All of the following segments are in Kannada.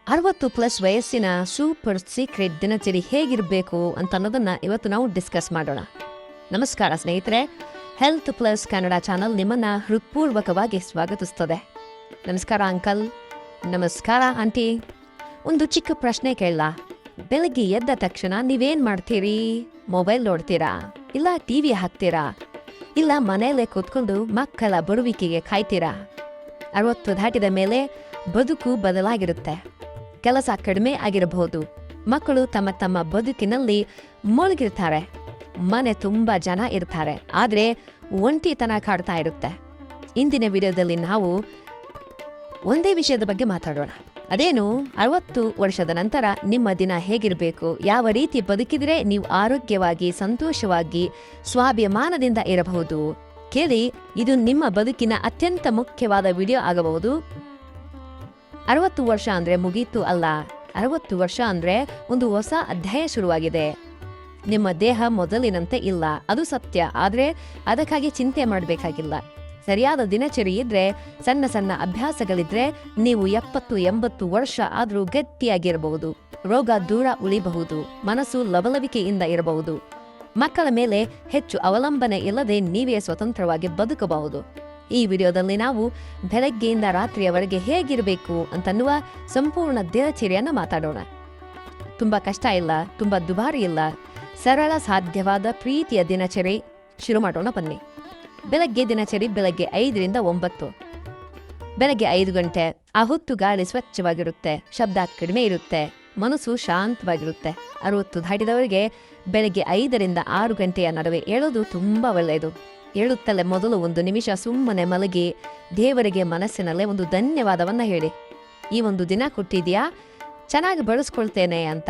60+ ವಯಸ್ಸಿನ ಸೂಪರ್ ಸೀಕ್ರೆಟ್ ದಿನಚರಿ ಹೇಗಿರಬೇಕು ಅಂತ ಅನ್ನೋದನ್ನ ಇವತ್ತು ನಾವು ಡಿಸ್ಕಸ್ ಮಾಡೋಣ. ನಮಸ್ಕಾರ ಸ್ನೇಹಿತರೆ, ಹೆಲ್ತ್ ಪ್ಲಸ್ ಕನ್ನಡ ಚಾನಲ್ ನಿಮ್ಮನ್ನ ಹೃತ್ಪೂರ್ವಕವಾಗಿ ಸ್ವಾಗತಿಸ್ತದೆ. ನಮಸ್ಕಾರ ಅಂಕಲ್, ನಮಸ್ಕಾರ ಆಂಟಿ. ಒಂದು ಚಿಕ್ಕ ಪ್ರಶ್ನೆ ಕೇಳಲ್ಲ? ಬೆಳಗ್ಗೆ ಎದ್ದ ತಕ್ಷಣ ನೀವೇನ್ ಮಾಡ್ತೀರಿ? ಮೊಬೈಲ್ ನೋಡ್ತೀರಾ, ಇಲ್ಲ ಟಿವಿ ಹಾಕ್ತೀರಾ, ಇಲ್ಲ ಮನೆಯಲ್ಲೇ ಕೂತ್ಕೊಂಡು ಮಕ್ಕಳ ಬರುವಿಕೆಗೆ ಕಾಯ್ತೀರಾ? 60 ದಾಟಿದ ಮೇಲೆ ಬದುಕು ಬದಲಾಗಿರುತ್ತೆ. ಕೆಲಸ ಕಡಿಮೆ ಆಗಿರಬಹುದು, ಮಕ್ಕಳು ತಮ್ಮ ತಮ್ಮ ಬದುಕಿನಲ್ಲಿ ಮುಳುಗಿರ್ತಾರೆ, ಮನೆ ತುಂಬಾ ಜನ ಇರ್ತಾರೆ, ಆದ್ರೆ ಒಂಟಿತನ ಕಾಡ್ತಾ ಇರುತ್ತೆ. ಇಂದಿನ ವಿಡಿಯೋದಲ್ಲಿ ನಾವು ಒಂದೇ ವಿಷಯದ ಬಗ್ಗೆ ಮಾತಾಡೋಣ. ಅದೇನು, 60 ವರ್ಷದ ನಂತರ ನಿಮ್ಮ ದಿನ ಹೇಗಿರಬೇಕು, ಯಾವ ರೀತಿ ಬದುಕಿದ್ರೆ ನೀವು ಆರೋಗ್ಯವಾಗಿ, ಸಂತೋಷವಾಗಿ, ಸ್ವಾಭಿಮಾನದಿಂದ ಇರಬಹುದು. ಕೇಳಿ, ಇದು ನಿಮ್ಮ ಬದುಕಿನ ಅತ್ಯಂತ ಮುಖ್ಯವಾದ ವಿಡಿಯೋ ಆಗಬಹುದು. 60 ವರ್ಷ ಅಂದ್ರೆ ಮುಗೀತು ಅಲ್ಲ, 60 ವರ್ಷ ಅಂದ್ರೆ ಒಂದು ಹೊಸ ಅಧ್ಯಾಯ ಶುರುವಾಗಿದೆ. ನಿಮ್ಮ ದೇಹ ಮೊದಲಿನಂತೆ ಇಲ್ಲ, ಅದು ಸತ್ಯ. ಆದ್ರೆ ಅದಕ್ಕಾಗಿ ಚಿಂತೆ ಮಾಡಬೇಕಾಗಿಲ್ಲ. ಸರಿಯಾದ ದಿನಚರಿ ಇದ್ರೆ, ಸಣ್ಣ ಸಣ್ಣ ಅಭ್ಯಾಸಗಳಿದ್ರೆ ನೀವು 70-80 ವರ್ಷ ಆದ್ರೂ ಗಟ್ಟಿಯಾಗಿರಬಹುದು. ರೋಗ ದೂರ ಉಳಿಬಹುದು, ಮನಸ್ಸು ಲವಲವಿಕೆಯಿಂದ ಇರಬಹುದು, ಮಕ್ಕಳ ಮೇಲೆ ಹೆಚ್ಚು ಅವಲಂಬನೆ ಇಲ್ಲದೆ ನೀವೇ ಸ್ವತಂತ್ರವಾಗಿ ಬದುಕಬಹುದು. ಈ ವಿಡಿಯೋದಲ್ಲಿ ನಾವು ಬೆಳಗ್ಗೆಯಿಂದ ರಾತ್ರಿಯವರೆಗೆ ಹೇಗಿರಬೇಕು ಅಂತನ್ನುವ ಸಂಪೂರ್ಣ ದಿನಚರಿಯನ್ನು ಮಾತಾಡೋಣ. ತುಂಬಾ ಕಷ್ಟ ಇಲ್ಲ, ತುಂಬಾ ದುಬಾರಿ ಇಲ್ಲ, ಸರಳ ಸಾಧ್ಯವಾದ ಪ್ರೀತಿಯ ದಿನಚರಿ ಶುರು ಮಾಡೋಣ ಬನ್ನಿ. ಬೆಳಗ್ಗೆ ದಿನಚರಿ ಬೆಳಗ್ಗೆ 5ರಿಂದ 9. ಬೆಳಗ್ಗೆ 5 ಗಂಟೆ, ಆ ಹೊತ್ತು ಗಾಳಿ ಸ್ವಚ್ಛವಾಗಿರುತ್ತೆ, ಶಬ್ದ ಕಡಿಮೆ ಇರುತ್ತೆ, ಮನಸ್ಸು ಶಾಂತವಾಗಿರುತ್ತೆ. 60 ದಾಟಿದವರಿಗೆ ಬೆಳಗ್ಗೆ 5ರಿಂದ 6 ಗಂಟೆಯ ನಡುವೆ ಏಳೋದು ತುಂಬಾ ಒಳ್ಳೆಯದು. ಏಳುತ್ತಲೇ ಮೊದಲು 1 ನಿಮಿಷ ಸುಮ್ಮನೆ ಮಲಗಿ ದೇವರಿಗೆ ಮನಸ್ಸಿನಲ್ಲೇ ಒಂದು ಧನ್ಯವಾದವನ್ನ ಹೇಳಿ. ಈ ಒಂದು ದಿನ ಕೊಟ್ಟಿದ್ಯಾ, ಚೆನ್ನಾಗಿ ಬಳಸ್ಕೊಳ್ತೇನೆ ಅಂತ.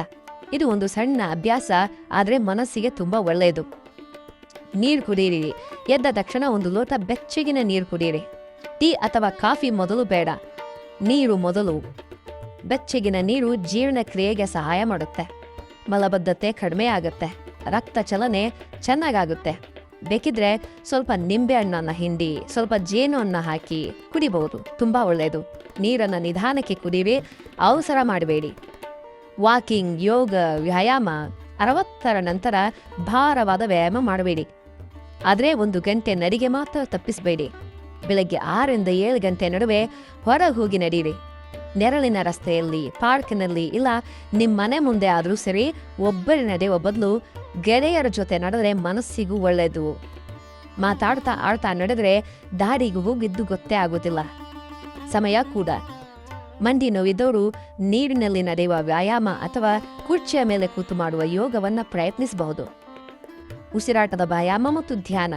ಇದು ಒಂದು ಸಣ್ಣ ಅಭ್ಯಾಸ, ಆದ್ರೆ ಮನಸ್ಸಿಗೆ ತುಂಬಾ ಒಳ್ಳೆಯದು. ನೀರು ಕುಡಿಯಿರಿ. ಎದ್ದ ತಕ್ಷಣ 1 ಲೋಟ ಬೆಚ್ಚಗಿನ ನೀರು ಕುಡಿಯಿರಿ. ಟೀ ಅಥವಾ ಕಾಫಿ ಮೊದಲು ಬೇಡ, ನೀರು ಮೊದಲು. ಬೆಚ್ಚಗಿನ ನೀರು ಜೀರ್ಣಕ್ರಿಯೆಗೆ ಸಹಾಯ ಮಾಡುತ್ತೆ, ಮಲಬದ್ಧತೆ ಕಡಿಮೆ ಆಗುತ್ತೆ, ರಕ್ತ ಚಲನೆ ಚೆನ್ನಾಗಾಗುತ್ತೆ. ಬೇಕಿದ್ರೆ ಸ್ವಲ್ಪ ನಿಂಬೆ ಹಣ್ಣನ್ನ ಹಿಂಡಿ ಸ್ವಲ್ಪ ಜೇನು ಅನ್ನ ಹಾಕಿ ಕುಡಿಬಹುದು, ತುಂಬಾ ಒಳ್ಳೆಯದು. ನೀರನ್ನ ನಿಧಾನಕ್ಕೆ ಕುಡಿಯಿರಿ, ಅವಸರ ಮಾಡಬೇಡಿ. ವಾಕಿಂಗ್, ಯೋಗ, ವ್ಯಾಯಾಮ. 60ರ ನಂತರ ಭಾರವಾದ ವ್ಯಾಯಾಮ ಮಾಡಬೇಡಿ, ಆದ್ರೆ 1 ಗಂಟೆ ನಡಿಗೆ ಮಾತ್ರ ತಪ್ಪಿಸಬೇಡಿ. ಬೆಳಗ್ಗೆ 6ರಿಂದ 7 ಗಂಟೆ ನಡುವೆ ಹೊರಗೆ ಹೋಗಿ ನಡೀರಿ. ನೆರಳಿನ ರಸ್ತೆಯಲ್ಲಿ, ಪಾರ್ಕ್ನಲ್ಲಿ, ಇಲ್ಲ ನಿಮ್ಮ ಮನೆ ಮುಂದೆ ಆದ್ರೂ ಸರಿ. ಒಬ್ಬರೇ ನಡೆಯುವ ಬದಲು ಗೆಳೆಯರ ಜೊತೆ ನಡೆದ್ರೆ ಮನಸ್ಸಿಗೂ ಒಳ್ಳೆಯದು. ಮಾತಾಡ್ತಾ ಆಡ್ತಾ ನಡೆದ್ರೆ ದಾರಿಗೂ ಹೋಗಿದ್ದು ಗೊತ್ತೇ ಆಗೋದಿಲ್ಲ, ಸಮಯ ಕೂಡ. ಮಂಡಿ ನೋವಿದ್ದವರು ನೀರಿನಲ್ಲಿ ನಡೆಯುವ ವ್ಯಾಯಾಮ ಅಥವಾ ಕುರ್ಚಿಯ ಮೇಲೆ ಕೂತು ಮಾಡುವ ಯೋಗವನ್ನ ಪ್ರಯತ್ನಿಸಬಹುದು. ಉಸಿರಾಟದ ವ್ಯಾಯಾಮ ಮತ್ತು ಧ್ಯಾನ.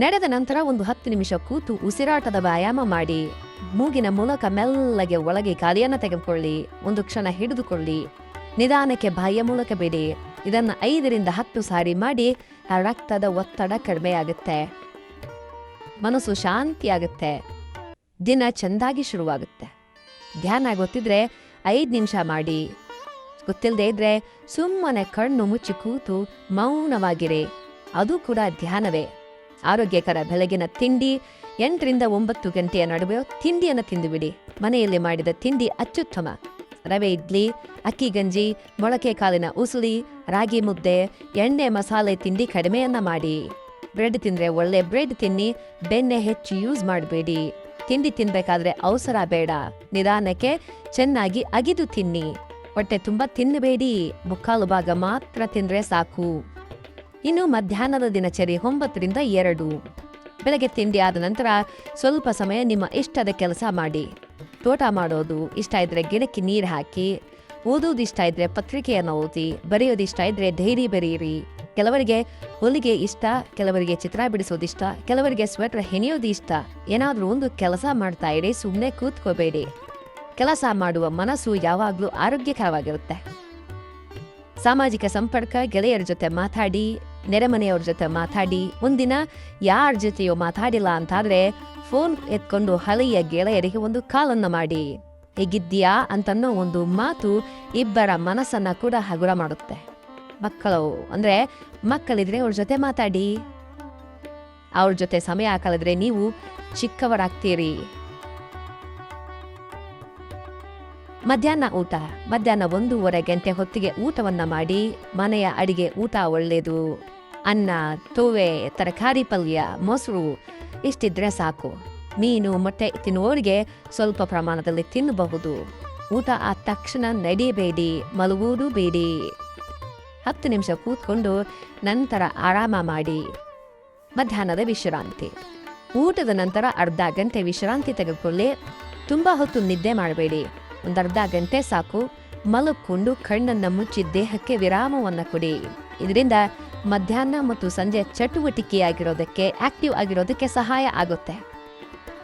ನಡೆದ ನಂತರ 10 ನಿಮಿಷ ಕೂತು ಉಸಿರಾಟದ ವ್ಯಾಯಾಮ ಮಾಡಿ. ಮೂಗಿನ ಮೂಲಕ ಮೆಲ್ಲಗೆ ಒಳಗೆ ಗಾಳಿಯನ್ನು ತೆಗೆದುಕೊಳ್ಳಿ, 1 ಕ್ಷಣ ಹಿಡಿದುಕೊಳ್ಳಿ, ನಿಧಾನಕ್ಕೆ ಬಾಯಿಯ ಮೂಲಕ ಬಿಡಿ. ಇದನ್ನ 5ರಿಂದ 10 ಸಾರಿ ಮಾಡಿ. ರಕ್ತದ ಒತ್ತಡ ಕಡಿಮೆಯಾಗುತ್ತೆ, ಮನಸ್ಸು ಶಾಂತಿಯಾಗುತ್ತೆ, ದಿನ ಚೆಂದಾಗಿ ಶುರುವಾಗುತ್ತೆ. ಧ್ಯಾನ ಗೊತ್ತಿದ್ರೆ 5 ನಿಮಿಷ ಮಾಡಿ. ಗೊತ್ತಿಲ್ಲದೆ ಇದ್ರೆ ಸುಮ್ಮನೆ ಕಣ್ಣು ಮುಚ್ಚಿ ಕೂತು ಮೌನವಾಗಿರಿ, ಅದು ಕೂಡ ಧ್ಯಾನವೇ. ಆರೋಗ್ಯಕರ ಬೆಳಗಿನ ತಿಂಡಿ. 8ರಿಂದ 9 ಗಂಟೆಯ ನಡುವೆ ತಿಂಡಿಯನ್ನು ತಿಂದುಬಿಡಿ. ಮನೆಯಲ್ಲಿ ಮಾಡಿದ ತಿಂಡಿ ಅತ್ಯುತ್ತಮ. ರವೆ ಇಡ್ಲಿ, ಅಕ್ಕಿ ಗಂಜಿ, ಮೊಳಕೆ ಕಾಳಿನ ಉಸುಳಿ, ರಾಗಿ ಮುದ್ದೆ, ಎಣ್ಣೆ ಮಸಾಲೆ ತಿಂಡಿ ಕಡಿಮೆಯನ್ನ ಮಾಡಿ. ಬ್ರೆಡ್ ತಿಂದ್ರೆ ಒಳ್ಳೆ ಬ್ರೆಡ್ ತಿನ್ನಿ, ಬೆಣ್ಣೆ ಹೆಚ್ಚು ಯೂಸ್ ಮಾಡಬೇಡಿ. ತಿಂಡಿ ತಿನ್ಬೇಕಾದ್ರೆ ಅವಸರ ಬೇಡ, ನಿಧಾನಕ್ಕೆ ಚೆನ್ನಾಗಿ ಅಗಿದು ತಿನ್ನಿ. ಹೊಟ್ಟೆ ತುಂಬಾ ತಿನ್ನಬೇಡಿ, 3/4 ಭಾಗ ಮಾತ್ರ ತಿಂದ್ರೆ ಸಾಕು. ಇನ್ನು ಮಧ್ಯಾಹ್ನದ ದಿನಚರಿ 9ರಿಂದ 2. ಬೆಳಗ್ಗೆ ತಿಂಡಿ ಆದ ನಂತರ ಸ್ವಲ್ಪ ಸಮಯ ನಿಮ್ಮ ಇಷ್ಟದ ಕೆಲಸ ಮಾಡಿ. ತೋಟ ಮಾಡೋದು ಇಷ್ಟ ಇದ್ರೆ ಗಿಡಕ್ಕೆ ನೀರು ಹಾಕಿ, ಓದೋದು ಇಷ್ಟ ಇದ್ರೆ ಪತ್ರಿಕೆಯನ್ನು ಓದಿ, ಬರೆಯೋದು ಇಷ್ಟ ಇದ್ರೆ ಡೈರಿ ಬರೆಯಿರಿ. ಕೆಲವರಿಗೆ ಹೊಲಿಗೆ ಇಷ್ಟ, ಕೆಲವರಿಗೆ ಚಿತ್ರ ಬಿಡಿಸೋದಿಷ್ಟ, ಕೆಲವರಿಗೆ ಸ್ವೆಟರ್ ಹೆಣೆಯೋದು ಇಷ್ಟ. ಏನಾದ್ರೂ ಒಂದು ಕೆಲಸ ಮಾಡ್ತಾ ಇರಿ, ಸುಮ್ಮನೆ ಕೂತ್ಕೋಬೇಡಿ. ಕೆಲಸ ಮಾಡುವ ಮನಸ್ಸು ಯಾವಾಗ್ಲೂ ಆರೋಗ್ಯಕರವಾಗಿರುತ್ತೆ. ಸಾಮಾಜಿಕ ಸಂಪರ್ಕ. ಗೆಳೆಯರ ಜೊತೆ ಮಾತಾಡಿ, ನೆರೆಮನೆಯವ್ರ ಜೊತೆ ಮಾತಾಡಿ. ಒಂದಿನ ಯಾರ ಜೊತೆಯೋ ಮಾತಾಡಿಲ್ಲ ಅಂತಾದ್ರೆ ಫೋನ್ ಎತ್ಕೊಂಡು ಹಳೆಯ ಗೆಳೆಯರಿಗೆ 1 ಕಾಲನ್ನ ಮಾಡಿ. ಹೇಗಿದ್ದೀಯಾ ಅಂತನ್ನೋ ಒಂದು ಮಾತು ಇಬ್ಬರ ಮನಸ್ಸನ್ನ ಕೂಡ ಹಗುರ ಮಾಡುತ್ತೆ. ಮಕ್ಕಳಿದ್ರೆ ಅವ್ರ ಜೊತೆ ಮಾತಾಡಿ. ಅವ್ರ ಜೊತೆ ಸಮಯ ಕಳೆದ್ರೆ ನೀವು ಚಿಕ್ಕವರಾಗ್ತೀರಿ. ಮಧ್ಯಾಹ್ನ 1:30 ಗಂಟೆ ಹೊತ್ತಿಗೆ ಊಟವನ್ನ ಮಾಡಿ. ಮನೆಯ ಅಡಿಗೆ ಊಟ ಒಳ್ಳೆಯದು. ಅನ್ನ, ತೋವೆ, ತರಕಾರಿ ಪಲ್ಯ, ಮೊಸರು ಇಷ್ಟಿದ್ರೆ ಸಾಕು. ಮೀನು, ಮೊಟ್ಟೆ ತಿನ್ನುವವರಿಗೆ ಸ್ವಲ್ಪ ಪ್ರಮಾಣದಲ್ಲಿ ತಿನ್ನಬಹುದು. ಊಟ ಆದ ತಕ್ಷಣ ನಡಿಬೇಡಿ, ಮಲಗುವುದು ಬೇಡಿ. 10 ನಿಮಿಷ ಕೂತ್ಕೊಂಡು ನಂತರ ಆರಾಮ ಮಾಡಿ. ಮಧ್ಯಾಹ್ನದ ವಿಶ್ರಾಂತಿ. ಊಟದ ನಂತರ ಅರ್ಧ ಗಂಟೆ ವಿಶ್ರಾಂತಿ ತೆಗೆದುಕೊಳ್ಳಿ. ತುಂಬ ಹೊತ್ತು ನಿದ್ದೆ ಮಾಡಬೇಡಿ. ಒಂದು ಅರ್ಧ ಗಂಟೆ ಸಾಕು. ಮಲಗಿಕೊಂಡು ಕಣ್ಣನ್ನು ಮುಚ್ಚಿ ದೇಹಕ್ಕೆ ವಿರಾಮವನ್ನು ಕೊಡಿ. ಇದರಿಂದ ಮಧ್ಯಾಹ್ನ ಮತ್ತು ಸಂಜೆ ಚಟುವಟಿಕೆಯಾಗಿರೋದಕ್ಕೆ, ಆಕ್ಟಿವ್ ಆಗಿರೋದಕ್ಕೆ ಸಹಾಯ ಆಗುತ್ತೆ.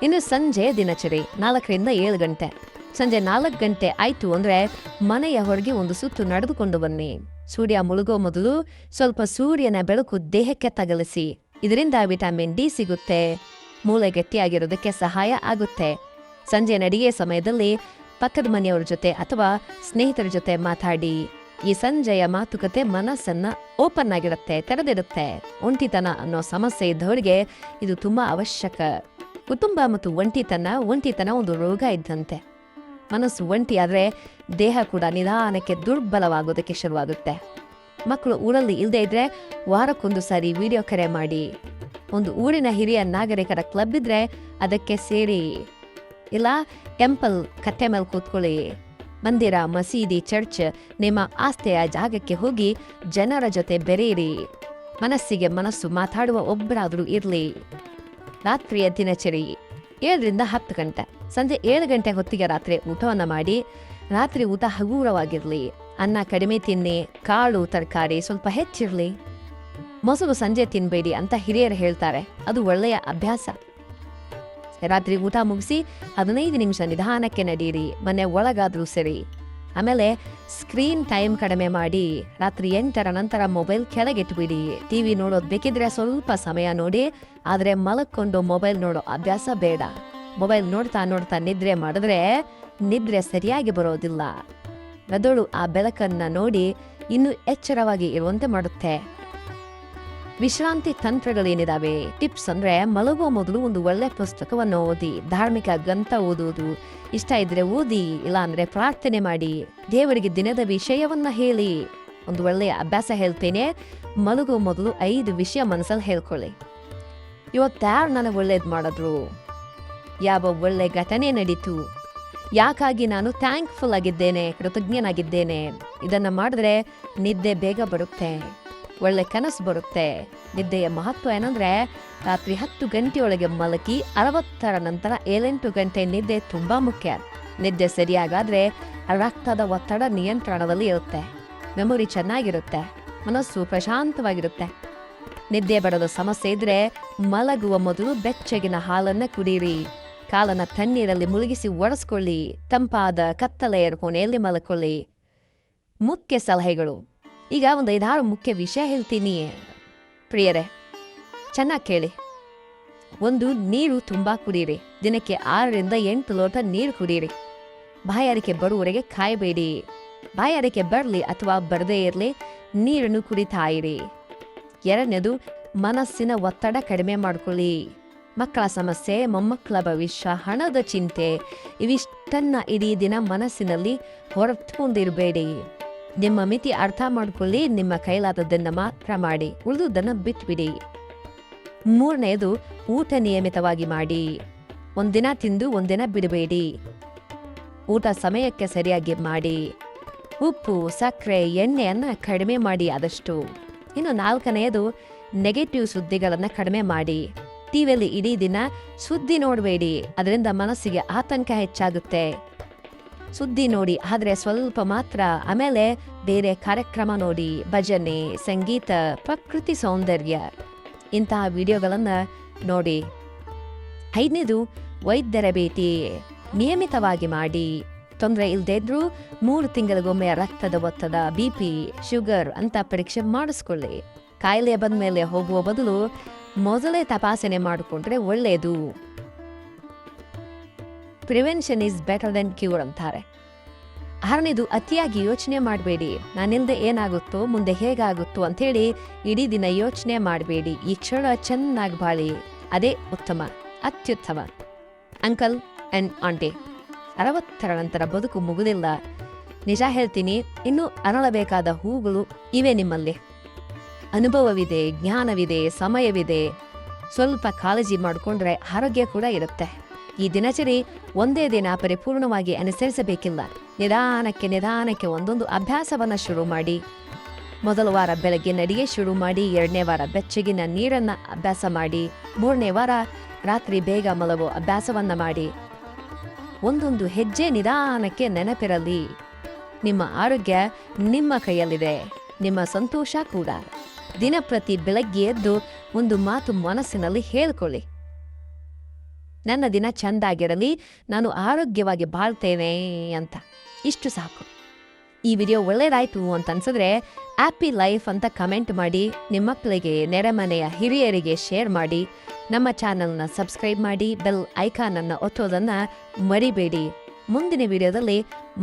ಇನ್ನು ಸಂಜೆ ದಿನಚರಿ 4ರಿಂದ 7 ಗಂಟೆ. ಸಂಜೆ 4 ಗಂಟೆ ಆಯಿತು ಅಂದರೆ ಮನೆಯ ಹೊರಗೆ ಒಂದು ಸುತ್ತು ನಡೆದುಕೊಂಡು ಬನ್ನಿ. ಸೂರ್ಯ ಮುಳುಗೋ ಮೊದಲು ಸ್ವಲ್ಪ ಸೂರ್ಯನ ಬೆಳಕು ದೇಹಕ್ಕೆ ತಗಲಿಸಿ. ಇದರಿಂದ ವಿಟಮಿನ್ ಡಿ ಸಿಗುತ್ತೆ. ಮೂಳೆ ಗಟ್ಟಿಯಾಗಿರೋದಕ್ಕೆ ಸಹಾಯ ಆಗುತ್ತೆ. ಸಂಜೆ ನಡಿಗೆ ಸಮಯದಲ್ಲಿ ಪಕ್ಕದ ಮನೆಯವ್ರ ಜೊತೆ ಅಥವಾ ಸ್ನೇಹಿತರ ಜೊತೆ ಮಾತಾಡಿ. ಈ ಸಂಜೆಯ ಮಾತುಕತೆ ಮನಸ್ಸನ್ನ ಓಪನ್ ಆಗಿರುತ್ತೆ, ತೆರೆದಿರುತ್ತೆ. ಒಂಟಿತನ ಅನ್ನೋ ಸಮಸ್ಯೆ ಇದ್ದವರಿಗೆ ಇದು ತುಂಬಾ ಅವಶ್ಯಕ. ಕುಟುಂಬ ಮತ್ತು ಒಂಟಿತನ ಒಂದು ರೋಗ ಇದ್ದಂತೆ. ಮನಸ್ಸು ಒಂಟಿ ಆದರೆ ದೇಹ ಕೂಡ ನಿಧಾನಕ್ಕೆ ದುರ್ಬಲವಾಗೋದಕ್ಕೆ ಶುರುವಾಗುತ್ತೆ. ಮಕ್ಕಳು ಊರಲ್ಲಿ ಇಲ್ಲದೆ ಇದ್ರೆ ವಾರಕ್ಕೊಂದು ಸಾರಿ ವಿಡಿಯೋ ಕರೆ ಮಾಡಿ. ಒಂದು ಊರಿನ ಹಿರಿಯ ನಾಗರಿಕರ ಕ್ಲಬ್ ಇದ್ರೆ ಅದಕ್ಕೆ ಸೇರಿ. ಇಲ್ಲ ಟೆಂಪಲ್ ಕಟ್ಟೆ ಮೇಲೆ ಕೂತ್ಕೊಳ್ಳಿ. ಮಂದಿರ, ಮಸೀದಿ, ಚರ್ಚ್ ನಿಮ್ಮ ಆಸ್ತೆಯ ಜಾಗಕ್ಕೆ ಹೋಗಿ ಜನರ ಜೊತೆ ಬೆರೆಯಿರಿ. ಮನಸ್ಸಿಗೆ ಮನಸ್ಸು ಮಾತಾಡುವ ಒಬ್ಬರಾದರೂ ಇರಲಿ. ರಾತ್ರಿಯ ದಿನಚರಿ 7ರಿಂದ 10 ಗಂಟೆ. ಸಂಜೆ 7 ಗಂಟೆ ಹೊತ್ತಿಗೆ ರಾತ್ರಿ ಊಟವನ್ನು ಮಾಡಿ. ರಾತ್ರಿ ಊಟ ಹಗುರವಾಗಿರಲಿ. ಅನ್ನ ಕಡಿಮೆ ತಿನ್ನಿ. ಕಾಳು ತರಕಾರಿ ಸ್ವಲ್ಪ ಹೆಚ್ಚಿರಲಿ. ಮೊಸರು ಸಂಜೆ ತಿನ್ನಬೇಡಿ ಅಂತ ಹಿರಿಯರು ಹೇಳ್ತಾರೆ. ಅದು ಒಳ್ಳೆಯ ಅಭ್ಯಾಸ. ರಾತ್ರಿ ಊಟ ಮುಗಿಸಿ 15 ನಿಮಿಷ ನಿಧಾನಕ್ಕೆ ನಡೀರಿ. ಮನೆ ಒಳಗಾದ್ರೂ ಸರಿ. ಆಮೇಲೆ ಸ್ಕ್ರೀನ್ ಟೈಮ್ ಕಡಿಮೆ ಮಾಡಿ. ರಾತ್ರಿ 8ರ ನಂತರ ಮೊಬೈಲ್ ಕೆಳಗಿಟ್ಬಿಡಿ. ಟಿವಿ ನೋಡೋದು ಬೇಕಿದ್ರೆ ಸ್ವಲ್ಪ ಸಮಯ ನೋಡಿ, ಆದರೆ ಮಲಕ್ಕೊಂಡು ಮೊಬೈಲ್ ನೋಡೋ ಅಭ್ಯಾಸ ಬೇಡ. ಮೊಬೈಲ್ ನೋಡ್ತಾ ನಿದ್ರೆ ಮಾಡಿದ್ರೆ ನಿದ್ರೆ ಸರಿಯಾಗಿ ಬರೋದಿಲ್ಲ. ಮೆದುಳು ಆ ಬೆಳಕನ್ನ ನೋಡಿ ಇನ್ನೂ ಎಚ್ಚರವಾಗಿ ಇರುವಂತೆ ಮಾಡುತ್ತೆ. ವಿಶ್ರಾಂತಿ ತಂತ್ರಗಳೇನಿದಾವೆ, ಟಿಪ್ಸ್ ಅಂದ್ರೆ ಮಲಗುವ ಮೊದಲು ಒಂದು ಒಳ್ಳೆ ಪುಸ್ತಕವನ್ನು ಓದಿ. ಧಾರ್ಮಿಕ ಗ್ರಂಥ ಓದುವುದು ಇಷ್ಟ ಇದ್ರೆ ಓದಿ, ಇಲ್ಲ ಅಂದ್ರೆ ಪ್ರಾರ್ಥನೆ ಮಾಡಿ. ದೇವರಿಗೆ ದಿನದ ವಿಷಯವನ್ನ ಹೇಳಿ. ಒಂದು ಒಳ್ಳೆಯ ಅಭ್ಯಾಸ ಹೇಳ್ತೇನೆ. ಮಲಗುವ ಮೊದಲು 5 ವಿಷಯ ಮನಸ್ಸಲ್ಲಿ ಹೇಳ್ಕೊಳ್ಳಿ. ಇವತ್ತಾರು ನನಗೆ ಒಳ್ಳೇದು ಮಾಡಿದ್ರು, ಯಾವ ಒಳ್ಳೆ ಘಟನೆ ನಡೀತು, ಯಾಕಾಗಿ ನಾನು ಥ್ಯಾಂಕ್ಫುಲ್ ಆಗಿದ್ದೇನೆ, ಕೃತಜ್ಞನಾಗಿದ್ದೇನೆ. ಇದನ್ನ ಮಾಡಿದ್ರೆ ನಿದ್ದೆ ಬೇಗ ಬರುತ್ತೆ, ಒಳ್ಳೆ ಕನಸು ಬರುತ್ತೆ. ನಿದ್ದೆಯ ಮಹತ್ವ ಏನಂದ್ರೆ ರಾತ್ರಿ 10 ಗಂಟೆಯೊಳಗೆ ಮಲಗಿ 60ರ ನಂತರ 7-8 ಗಂಟೆ ನಿದ್ದೆ ತುಂಬಾ ಮುಖ್ಯ. ನಿದ್ದೆ ಸರಿಯಾಗಾದ್ರೆ ರಕ್ತದ ಒತ್ತಡ ನಿಯಂತ್ರಣದಲ್ಲಿ ಇರುತ್ತೆ, ಮೆಮೊರಿ ಚೆನ್ನಾಗಿರುತ್ತೆ, ಮನಸ್ಸು ಪ್ರಶಾಂತವಾಗಿರುತ್ತೆ. ನಿದ್ದೆ ಬರದ ಸಮಸ್ಯೆ ಇದ್ರೆ ಮಲಗುವ ಮೊದಲು ಬೆಚ್ಚಗಿನ ಹಾಲನ್ನ ಕುಡೀರಿ. ಕಾಲನ್ನ ತಣ್ಣೀರಲ್ಲಿ ಮುಳುಗಿಸಿ ಒರೆಸ್ಕೊಳ್ಳಿ. ತಂಪಾದ ಕತ್ತಲೆಯ ಕೋಣೆಯಲ್ಲಿ ಮಲಕೊಳ್ಳಿ. ಮುಖ್ಯ ಸಲಹೆಗಳು. ಈಗ ಒಂದು 5-6 ಮುಖ್ಯ ವಿಷಯ ಹೇಳ್ತೀನಿ ಪ್ರಿಯರೇ, ಚೆನ್ನಾಗಿ ಕೇಳಿ. 1, ನೀರು ತುಂಬಾ ಕುಡೀರಿ. ದಿನಕ್ಕೆ 6ರಿಂದ 8 ಲೋಟ ನೀರು ಕುಡೀರಿ. ಬಾಯಾರಿಕೆ ಬರುವವರೆಗೆ ಕಾಯಬೇಡಿ. ಬಾಯಾರಿಕೆ ಬರಲಿ ಅಥವಾ ಬರದೇ ಇರಲಿ, ನೀರನ್ನು ಕುಡಿತಾ ಇರಿ. 2ನೇದು, ಮನಸ್ಸಿನ ಒತ್ತಡ ಕಡಿಮೆ ಮಾಡ್ಕೊಳ್ಳಿ. ಮಕ್ಕಳ ಸಮಸ್ಯೆ, ಮೊಮ್ಮಕ್ಕಳ ಭವಿಷ್ಯ, ಹಣದ ಚಿಂತೆ ಇವಿಷ್ಟನ್ನ ಇಡೀ ದಿನ ಮನಸ್ಸಿನಲ್ಲಿ ಹೊರತುಕೊಂಡಿರಬೇಡಿ. ನಿಮ್ಮ ಮಿತಿ ಅರ್ಥ ಮಾಡ್ಕೊಳ್ಳಿ. ನಿಮ್ಮ ಕೈಲಾದದನ್ನ ಮಾತ್ರ ಮಾಡಿ, ಉಳಿದುದನ್ನ ಬಿಟ್ಬಿಡಿ. 3ನೇದು, ಊಟ ನಿಯಮಿತವಾಗಿ ಮಾಡಿ. ಒಂದಿನ ತಿಂದು ಒಂದಿನ ಬಿಡಬೇಡಿ. ಊಟ ಸಮಯಕ್ಕೆ ಸರಿಯಾಗಿ ಮಾಡಿ. ಉಪ್ಪು, ಸಕ್ಕರೆ, ಎಣ್ಣೆಯನ್ನ ಕಡಿಮೆ ಮಾಡಿ ಆದಷ್ಟು. ಇನ್ನು 4ನೇದು, ನೆಗೆಟಿವ್ ಸುದ್ದಿಗಳನ್ನ ಕಡಿಮೆ ಮಾಡಿ. ಟಿವಿಯಲ್ಲಿ ಇಡೀ ದಿನ ಸುದ್ದಿ ನೋಡಬೇಡಿ, ಅದರಿಂದ ಮನಸ್ಸಿಗೆ ಆತಂಕ ಹೆಚ್ಚಾಗುತ್ತೆ. ಸುದ್ದಿ ನೋಡಿ ಆದರೆ ಸ್ವಲ್ಪ ಮಾತ್ರ. ಆಮೇಲೆ ಬೇರೆ ಕಾರ್ಯಕ್ರಮ ನೋಡಿ, ಭಜನೆ, ಸಂಗೀತ, ಪ್ರಕೃತಿ ಸೌಂದರ್ಯ ಇಂತಹ ವಿಡಿಯೋಗಳನ್ನು ನೋಡಿ. 5ನೇದು, ವೈದ್ಯರ ಭೇಟಿ ನಿಯಮಿತವಾಗಿ ಮಾಡಿ. ತೊಂದರೆ ಇಲ್ಲದೇ ಇದ್ರೂ 3 ತಿಂಗಳಿಗೊಮ್ಮೆ ರಕ್ತದ ಒತ್ತಡ, BP, ಶುಗರ್ ಅಂತ ಪರೀಕ್ಷೆ ಮಾಡಿಸ್ಕೊಳ್ಳಿ. ಕಾಯಿಲೆ ಬಂದ ಮೇಲೆ ಹೋಗುವ ಬದಲು ಮೊದಲೇ ತಪಾಸಣೆ ಮಾಡಿಕೊಂಡ್ರೆ ಒಳ್ಳೆಯದು. Prevention is better then cure ಅಂತಾರೆ. 6ನೇದು, ಅತಿಯಾಗಿ ಯೋಚನೆ ಮಾಡಬೇಡಿ. ನಾನಿಂದ ಏನಾಗುತ್ತೋ, ಮುಂದೆ ಹೇಗಾಗುತ್ತೋ ಅಂಥೇಳಿ ಇಡೀ ದಿನ ಯೋಚನೆ ಮಾಡಬೇಡಿ. ಈ ಕ್ಷಣ ಚೆನ್ನಾಗಿ ಬಾಳಿ, ಅದೇ ಉತ್ತಮ, ಅತ್ಯುತ್ತಮ. ಅಂಕಲ್ ಆ್ಯಂಡ್ ಆಂಟಿ, 60ರ ನಂತರ ಬದುಕು ಮುಗುದಿಲ್ಲ. ನಿಜ ಹೇಳ್ತೀನಿ, ಇನ್ನೂ ಅರಳಬೇಕಾದ ಹೂಗಳು ಇವೆ ನಿಮ್ಮಲ್ಲಿ. ಅನುಭವವಿದೆ, ಜ್ಞಾನವಿದೆ, ಸಮಯವಿದೆ. ಸ್ವಲ್ಪ ಕಾಳಜಿ ಮಾಡಿಕೊಂಡ್ರೆ ಆರೋಗ್ಯ ಕೂಡ ಇರುತ್ತೆ. ಈ ದಿನಚರಿ ಒಂದೇ ದಿನ ಪರಿಪೂರ್ಣವಾಗಿ ಅನುಸರಿಸಬೇಕಿಲ್ಲ. ನಿಧಾನಕ್ಕೆ ಒಂದೊಂದು ಅಭ್ಯಾಸವನ್ನು ಶುರು ಮಾಡಿ. ಮೊದಲ ವಾರ ಬೆಳಗ್ಗೆ ನಡಿಗೆ ಶುರು ಮಾಡಿ, 2ನೇ ವಾರ ಬೆಚ್ಚಗಿನ ನೀರನ್ನು ಅಭ್ಯಾಸ ಮಾಡಿ, 3ನೇ ವಾರ ರಾತ್ರಿ ಬೇಗ ಮಲಗೋ ಅಭ್ಯಾಸವನ್ನು ಮಾಡಿ. ಒಂದೊಂದು ಹೆಜ್ಜೆ ನಿಧಾನಕ್ಕೆ ನೆನಪಿರಲಿ. ನಿಮ್ಮ ಆರೋಗ್ಯ ನಿಮ್ಮ ಕೈಯಲ್ಲಿದೆ, ನಿಮ್ಮ ಸಂತೋಷ ಕೂಡ. ದಿನಪ್ರತಿ ಬೆಳಗ್ಗೆ ಎದ್ದು ಒಂದು ಮಾತು ಮನಸ್ಸಿನಲ್ಲಿ ಹೇಳ್ಕೊಳ್ಳಿ, ನನ್ನ ದಿನ ಚೆಂದಾಗಿರಲಿ, ನಾನು ಆರೋಗ್ಯವಾಗಿ ಬಾಳ್ತೇನೆ ಅಂತ. ಇಷ್ಟು ಸಾಕು. ಈ ವಿಡಿಯೋ ಒಳ್ಳೆಯದಾಯಿತು ಅಂತ ಅನ್ಸಿದ್ರೆ ಹ್ಯಾಪಿ ಲೈಫ್ ಅಂತ ಕಮೆಂಟ್ ಮಾಡಿ, ನಿಮ್ಮ ಮಕ್ಕಳಿಗೆ, ನೆರೆಮನೆಯ ಹಿರಿಯರಿಗೆ ಶೇರ್ ಮಾಡಿ. ನಮ್ಮ ಚಾನಲ್ನ ಸಬ್ಸ್ಕ್ರೈಬ್ ಮಾಡಿ, ಬೆಲ್ ಐಕಾನನ್ನು ಒತ್ತೋದನ್ನು ಮರಿಬೇಡಿ. ಮುಂದಿನ ವಿಡಿಯೋದಲ್ಲಿ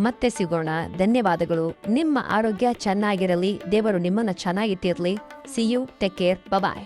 ಮತ್ತೆ ಸಿಗೋಣ. ಧನ್ಯವಾದಗಳು. ನಿಮ್ಮ ಆರೋಗ್ಯ ಚೆನ್ನಾಗಿರಲಿ, ದೇವರು ನಿಮ್ಮನ್ನು ಚೆನ್ನಾಗಿಟ್ಟಿರಲಿ. See you, take care, bye.